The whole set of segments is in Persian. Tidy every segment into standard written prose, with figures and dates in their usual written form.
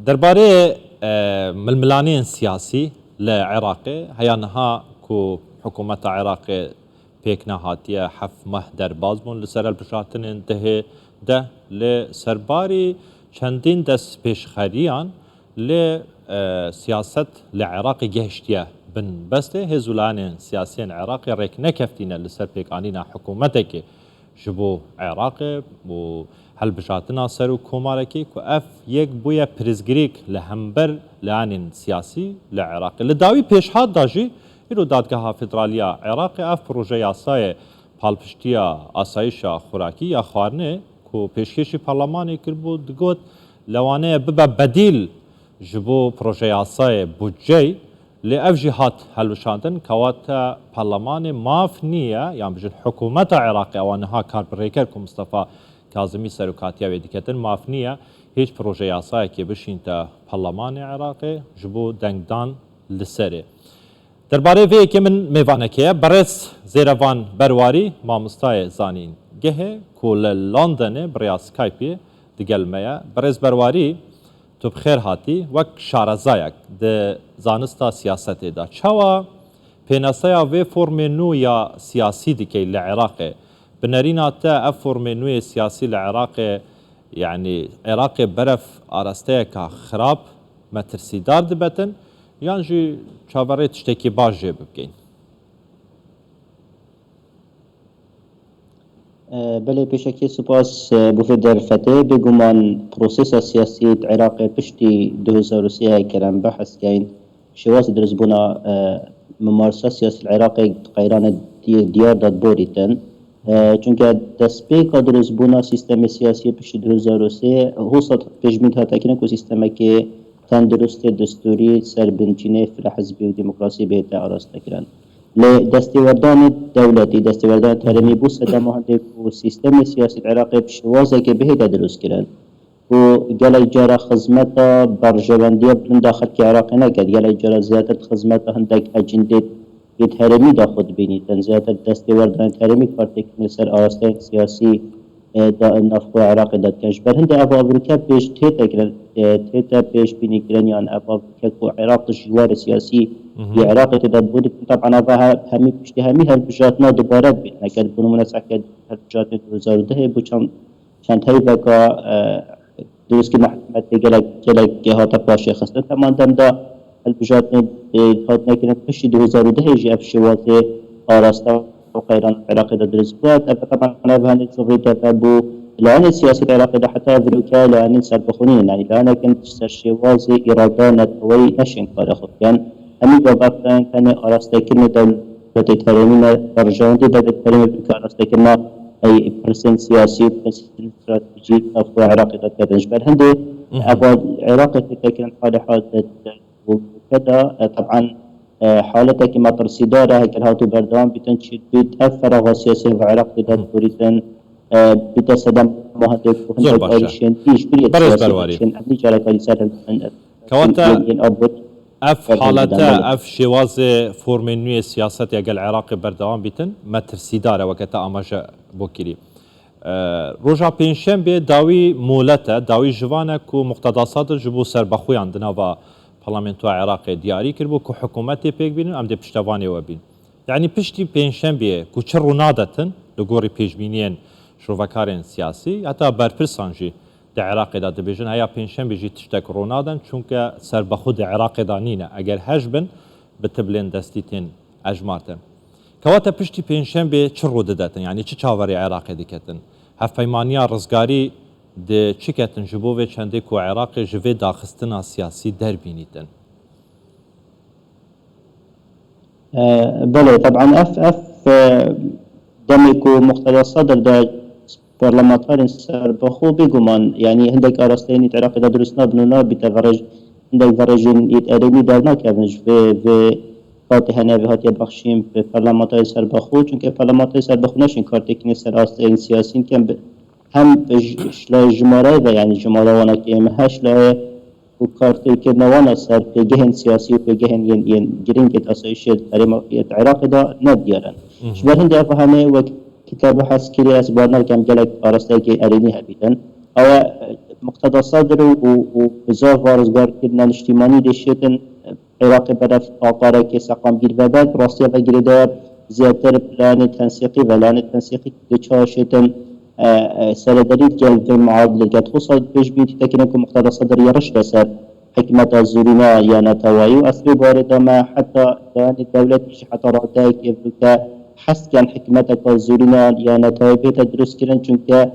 درباره ململانين سياسي لعراق هيانها كو حكومة عراق بيكنا هاتية حف مه درباز بون لسر البشاتن انتهي ده لسرباري چندين دس پیشخريان لسياست لعراق جهشتيه بن بسته هزولان سياسيين عراقي ريك نكفتين لسر بيكانينا حكومتك جبو عراق و هل بشاتنا سرو كوماركي كو اف يك بويا بريزغريك لهمبر لانين سياسي لعراق لداوي پیشهاد داجي ایرو دادگاه فدرالیا عراق اف پروژه یاسای پالپشتیا آسایشا خوراکی یا خوارنه کو پیشکشی پارلمانی کربو دگوت لوانه ببا بدیل جبو پروژه یاسای بودجه لأف جهات هلوشاندن كواتا برلمان ماف نية يعني بجد حكومة عراق اوانها كاربريكر كو مصطفى كاظمي سروكاتيا ويدكتن ماف نية هيج بروجه ياساي كي بشين تا برلمان عراقي جبو دنگدان لسري درباره في كي من ميوانكيه برس زيروان برواري مامستاي زانين جهه كول لندن بريا سكايبي دگلميا برس برواري تو بخیر هاتی وک شارزایک ده زانستا سیاست دا چاوا پیناسایا و فرم نو یا سیاسی دکی لعراق بنرینا تا اف فرم نو سیاسی لعراق يعني عراق برف آراسته که خراب مترسیدار دبتن یان جی چاوره تشتکی باش جه ببگین بله پیشکی سپاس بوفدر فتح بگمان پروسس سیاسی عراق پشتی 2003 کرم بحث کین شواز درز بنا ممارسه سیاسی العراق قیران دیار داد بوریتن چونکه دسپی که درز بنا سیستم سیاسی پشتی 2003 حوصل پیشبین هاتا کنه که سیستم که تندرست دستوری سربنچینه فل حزبی و دموکراسی بهتا آراسته کرن لدستوردان دولتی دستوردان ترمی بو صدام هنده و سیستم سیاسی العراقی بشوازه که بهدا درست کرن و گل جارا خدمت برجواندی بلند داخل که عراقی نکرد گل جارا زیادت خدمت هنده اجنده ترمی دا خود بینید زیادت دستوردان ترمی کارتک نسر آراسته سیاسی دا نفق عراقی داد کنش بر هنده ابو امریکا پیش تیتا پیش بینی کرن یان ابو امریکا کو عراق جوار سیاسی عراق تداد بود طبعا ابا همی پشتی همی هر بجاتنا دوباره بید نکرد بونو منسح کرد هر بجاتنا 2010 بو چند هایی بکا درست که محکمت گلک هاتا پاشه خسته تمام دم دا هر بجاتنا هات نکنه پشتی 2010 جی اف شوازه آراسته و قیران عراق دا درست بود ابا طبعا ابا هنی صغری دفع بو لأن سياسة العراق ده حتى فلوكا لأن سربخونين يعني لأن كانت شوازي إرادة نتوي نشن كارخو يعني همین بابتن کنه آراسته کنه دولت ترمیم برجاندی دولت ترمیم که آراسته کنه ای پرسن سیاسی پرسن استراتژی افوا عراقی داد کردنش بر هنده ابا عراق تتكلم حال حالت وكذا طبعا حالتك ما ترصيداره هكذا هاتو بردام بتن تشيد بيت افرغ سياسي في العراق داد بوريتن بيت صدام مهدف وهند ايشن تيش بريت سياسي ابني جالك لسان كوانتا اف حالته اف شواز فرم نوی سیاست اگل عراق بردوام بیتن مترسیداره وقتا آماجه بوکیری روژا پینشن به داوی مولته داوی جوانه که مقتضاسات جبو سربخویان دنا و پارلمنتو عراق دیاری کربو که حکومتی پیک بینن ام ده پشتوانی و بین یعنی پشتی پینشن به که چه رونادتن لگوری پیشبینین شروفکارین سیاسی حتی برپرسانجی در عراق دا دبیجن هیا پنجشنبه جی تشتک رونادن چونکه سر بخود عراق دا نینه اگر هجبن بتبلین دستیتین اجمارتن کواتا پشتی پنجشنبه چه رو دادتن یعنی چه چاوری عراق دکتن هف پیمانیا رزگاری ده چی کتن جبوه چنده که عراق جوه داخستنا سیاسی در بینیتن بله طبعا اف دمكو مقتضى در برلمانتار سربخو بگمان يعني هندك أرستين عراق دا درسنا بنونا بتفرج هندك فرجين يتقربي درنا كابنج في فاتحة نبيهات يبخشين في برلمانتار سربخو چونك برلمانتار سربخو نشين كارتكين سرأستين سياسين كم هم شلا جمارة دا يعني جمارة وانا كيم هشلا وكارتكين وانا سر في جهن سياسي وفي جهن ين جرينجت أسايشي عراق دا نديارن شبه هندي أفهمه كتاب حس كري أسبارنا كم جلك أرسته كي أريني هبيتن أو مقتدى صدر وبزاف وارزگار كرنا الاجتماعي دشيتن عراق برف آقارا كي سقام گیر و بعد راستيا و دار زيادتر بلان تنسيقي ولان تنسيقي دچاشتن سردريد قال في معادلة قد خصوصا بيش بيتي تكنكم مقتدى صدر يرش لسر حكمة الزورينا يا نتواي وأسباب واردة ما حتى الدولة مش حتى رأتها كيف حس كان حكمتك الزورينا يا نتواي بيتا دروس كرن چونك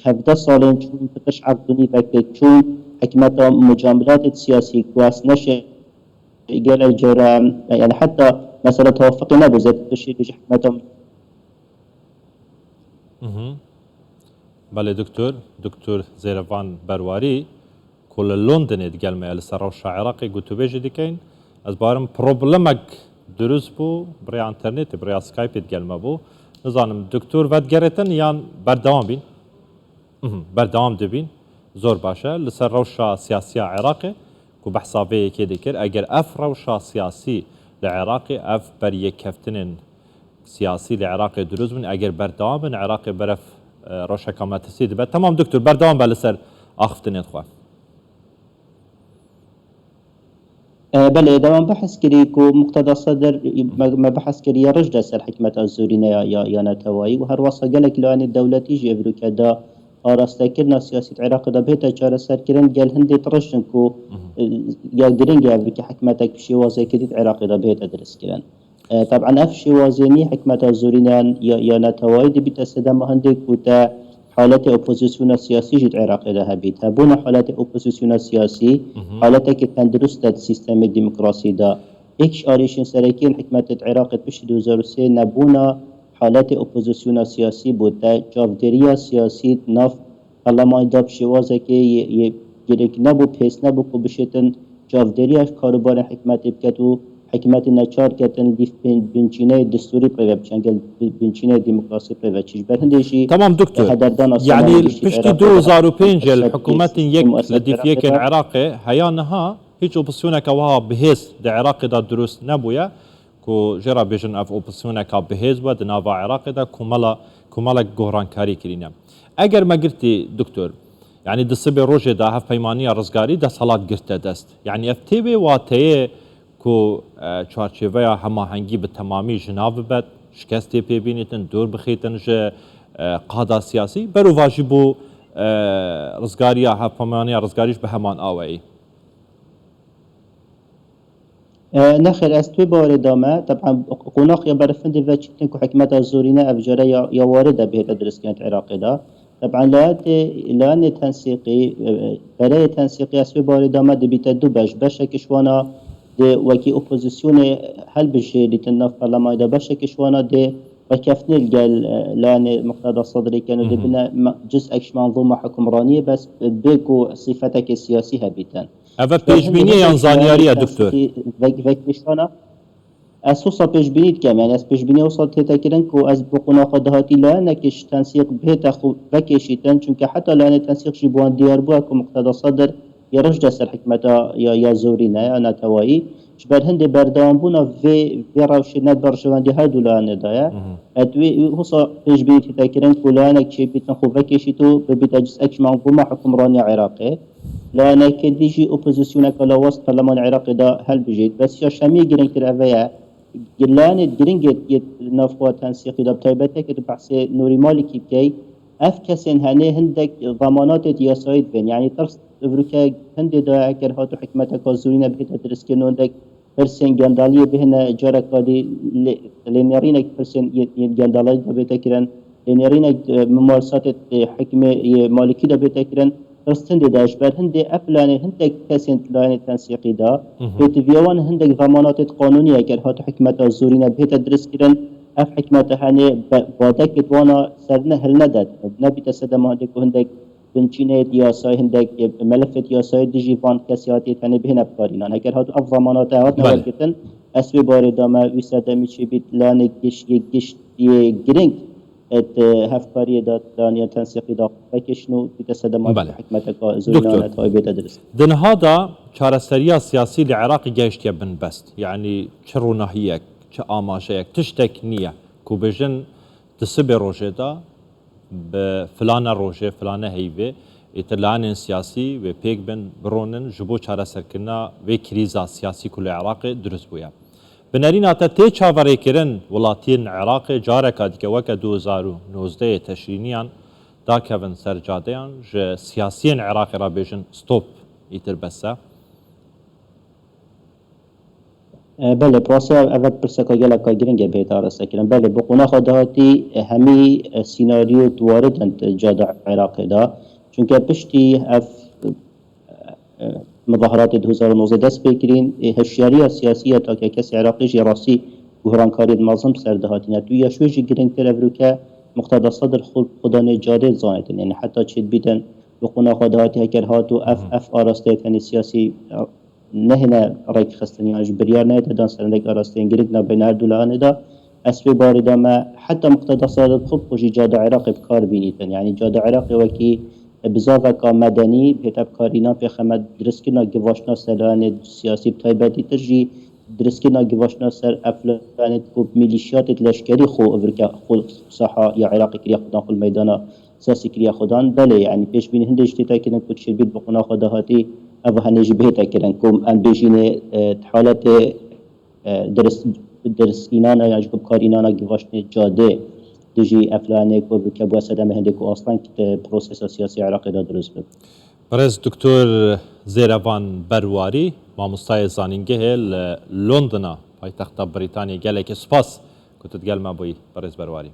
هفده سالين چون فتش عقدني فكت چون حكمة مجاملات السياسية كواس نشه قال الجرام يعني حتى مسألة توافقنا بزيت الشيء اللي حكمتهم. بله دكتور زيرفان برواري كل لندن اتقال ما لسر روشا عراقي قلتو بيجي ديكين از بارم بروبلمك دروس بو بري انترنت بري سكايب اتقال ما بو نظانم دكتور ودقرتن يان بردوام بين بردوام دبين زور باشا لسر روشا سياسية عراقي كو بحسابي كي ديكر اگر اف روشا سياسي لعراقي اف بري كفتنن سياسي لعراقي دروس من اگر بردوام من عراقي برف روشا كامات السيد بات تمام دكتور بردوام بالسر اخفتنين خواه بله دوام بحث كري كو مقتدى صدر ما بحث كري رجل سر حكمة الزورينا يا نتواي وهر وصا قالك لان الدولة يجي ابروكا دا آراستكرنا سياسة عراق دا بيتا جارة سر كرن قال هندي ترشن كو يا قرنجا ابروكا حكمتك بشي وازي كديد عراق دا بيتا درس كرن طبعا افشي وازيني حكمة الزورينا يا نتواي دي بيتا سدام هندي كوتا حالات اپوزیسیون سیاسی جد عراق ده بید هبون حالات اپوزیسیون سیاسی حالات که تندرست سیستم دموکراسی ده ایکش آریشن سرکین حکمت عراق پیش 2003 نبونا حالات اپوزیسیون سیاسی بود ده جاودری سیاسی ناف پارلمان داب شوازه که گرک نبو پیس نبو که بشتن جاودریش کاروبار حکمت بکتو حکمت نچار کتن دیف بنچینه دستوری پروب چنگل بنچینه دموکراسی پروب چیز برهندشی تمام دكتور يعني بشتي 2005 الحكومات يك لديف يك العراقي هيانها هيج اوبسيونك وها بهيس د عراقي دا دروس نبويا كو جرا بيجن اف اوبسيونك بهيس ود نافا عراقي دا كمالا غوران كاري كرينا اگر ما قلتي دكتور يعني دسبي روجي دا هف بيمانيه رزقاري دا صلاه قرت دست يعني اف تي بي واتي كو چارچوبه هماهنگی به تمامی جناب بد شکستی پیبینیتن دور بخیتن جه قادا سیاسی برو واجبو رزگاریا هفمانیا رزگاریش به همان آوئی نخير استوي باردامه طبعا قناق يا برفند فاتشتن كو حكمت الزورينا افجاره يا وارده به تدرس كانت عراقي دا طبعا لان تنسيقي برای تنسيقي استوي باردامه دبيت دو باش كشوانا ده وكي اوبوزيسيون هل بشي لتنف برلمان ده باشه كشوانا ده وكفني الجال لان مقتدى الصدري كانوا ده بنا جزء اكش منظومه حكمرانيه بس بيكو صفتك السياسيه بيتن هذا بيجبيني ينزانياري يا دكتور وكيشوانا اسوسا بيجبيني كم يعني اس بيجبيني وصلت تكرن كو از بقنا قدهاتي لانكش تنسيق بيت اخو وكيشيتن چونك حتى لان تنسيق جيبوان ديار بو اكو مقتدى الصدر يرجع دست الحكمة يا زورينا أنا توائي شبه هندي بردوام بونا في روش ندبرشوان دي هادو لانه دايا ادوي هوصا فيش بيتي تاكرن كولانك شي بيتن خوفاكي شيتو ببيتا جس اكش منظومة حكمرانية عراقي لانك ديجي اوبوزيسيونك على وسط برلمان عراقي دا هل بجيت بس يا شامي جرين ترافيا جلان جرين نافقوا تنسيقي دا بتايبتك بحثي نوري مالكي بكي اف كسين هني هندك ضمانات ياسايد بين يعني ترس افريكا هندي دا اگر هاتو حكمتك الزورينا بهتا ترسكن عندك فرسين جندالية بهنا جارك قادي لنيرينك فرسين جندالية دا بهتا كرن لنيرينك ممارسات حكمة مالكي دا بهتا كرن فرسين دا اشبار هندي افلاني هندك كسين لاني تنسيقي دا بيتفيوان هندك ضمانات قانونية اگر هاتو حكمة الزورينا بهتا ترسكن اف حكمة هاني بادك وانا سرنا هل ندد نبي تسدم هندك وهندك بنچینه دیاسای هندک ملفت دیاسای دیجی وان کسیاتی تنه بهنه بکارینان اگر هاتو اف ضمانات هات نوالکتن اسوی باردامه ویساده میچی بیت لانه گشت گرینگ ات هفکاری داد لانه تنسیقی داد فکشنو بیتسدمان حکمتک زورینانه تایبه تدرس دنهادا چارەسەریya سیاسی لعراقی گەیشتە بن بەست یعنی چ ڕووناهیەک چ ئاماژەیەک تشتێک نییە کو بێژن دسبێ ڕۆژێدا بفلانة روجه فلانة هيفي يتلانين سياسي وبيك بن برونن جبو چاره سرکرنا و کریزا سیاسی کل عراق درست بویا. بنارينا تي چاوري كرن ولاتين عراق جارك ديك وك 2019 تشرينيان دا كيفن سرجاديان ج سياسيين عراق را بيجن ستوب يتربسا. بله پاسه اول پرسکا گلا کا گرنگ بهتر است کردن بله بقونا خداتی همی سیناریو واردند جاده عراق دا چون که پشتی اف مظاهرات 2019 دست بکرین هشیاری سیاسی تا که کسی عراقی جی راسی بحرانکاری نظم سردهاتی نتو یا شویجی گرنگ تر افرو که مقتدا صدر خودان جاده زانتن یعنی حتی چید بیدن بقونا خداتی هکرهات و اف آراسته کنی سیاسی نه رایک خستنیانش بریار نه دادن سرندک آراسته انگلیک نه بین اردولان دا اسب باردا ما حتی مقتدا صدر خوب خوشی جاده عراق بکار بینیتن یعنی جاده عراق وکی بزاف کا مدنی بهتاب کارینا به خدمت درسکینا گواشنا سران سیاسی تایباتی ترجی درسکینا گواشنا سر افلان کو میلیشیات لشکری خو افریقا خو صحا یا عراق کریا خدان خو میدانا سیاسی کریا خدان بله یعنی پیش بین هندش تا کنن کو شبید بقنا خداهاتی او هنیج بهتا کردن کوم ان بجین حالت درسکینانا یا جوب کارینانا گواشنا جاده دجي افلانك وبكبوا سدام هندك اصلا بروسيس سياسي عراقي دا درست بك. برز دكتور زيرفان برواري ماموستاي زانينجه لندن پایتخت بریتانیا گلک سپاس كنت تقال ما بوي برز برواري.